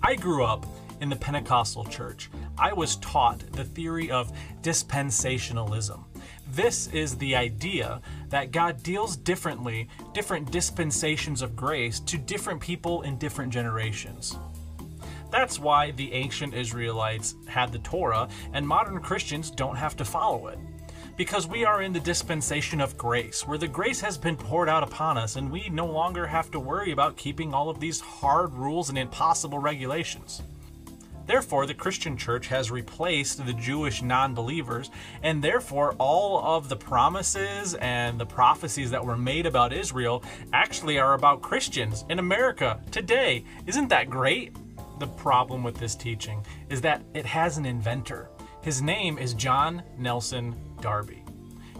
I grew up in the Pentecostal church. I was taught the theory of dispensationalism. This is the idea that God deals differently, different dispensations of grace to different people in different generations. That's why the ancient Israelites had the Torah and modern Christians don't have to follow it. Because we are in the dispensation of grace, where the grace has been poured out upon us and we no longer have to worry about keeping all of these hard rules and impossible regulations. Therefore, the Christian church has replaced the Jewish non-believers, and therefore all of the promises and the prophecies that were made about Israel actually are about Christians in America today. Isn't that great? The problem with this teaching is that it has an inventor. His name is John Nelson Darby.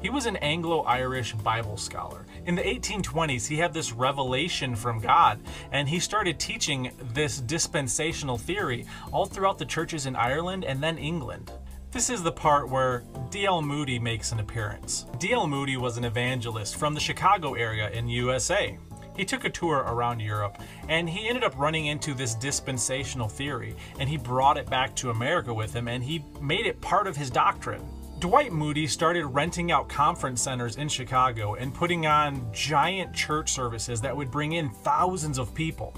He was an Anglo-Irish Bible scholar. In the 1820s, he had this revelation from God, and he started teaching this dispensational theory all throughout the churches in Ireland and then England. This is the part where D.L. Moody makes an appearance. D.L. Moody was an evangelist from the Chicago area in USA. He took a tour around Europe, and he ended up running into this dispensational theory, and he brought it back to America with him, and he made it part of his doctrine. Dwight Moody started renting out conference centers in Chicago and putting on giant church services that would bring in thousands of people.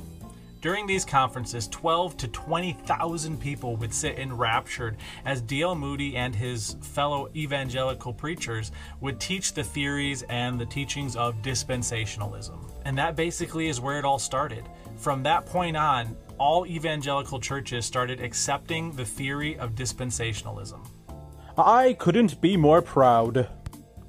During these conferences, 12 to 20,000 people would sit enraptured as D.L. Moody and his fellow evangelical preachers would teach the theories and the teachings of dispensationalism. And that basically is where it all started. From that point on, all evangelical churches started accepting the theory of dispensationalism. I couldn't be more proud.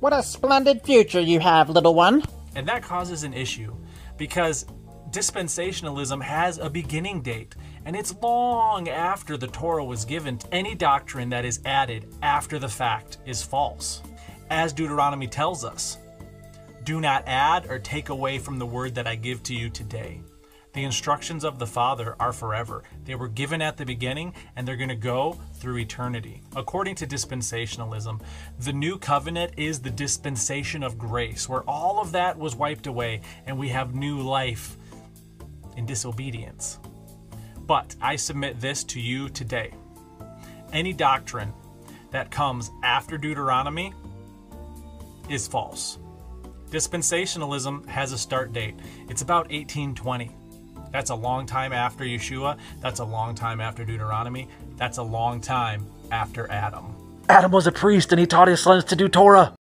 What a splendid future you have, little one. And that causes an issue, because dispensationalism has a beginning date, and it's long after the Torah was given. Any doctrine that is added after the fact is false. As Deuteronomy tells us, do not add or take away from the word that I give to you today. The instructions of the Father are forever. They were given at the beginning, and they're going to go through eternity. According to dispensationalism, the new covenant is the dispensation of grace, where all of that was wiped away, and we have new life in disobedience. But I submit this to you today. Any doctrine that comes after Deuteronomy is false. Dispensationalism has a start date. It's about 1820. That's a long time after Yeshua. That's a long time after Deuteronomy. That's a long time after Adam. Adam was a priest and he taught his sons to do Torah.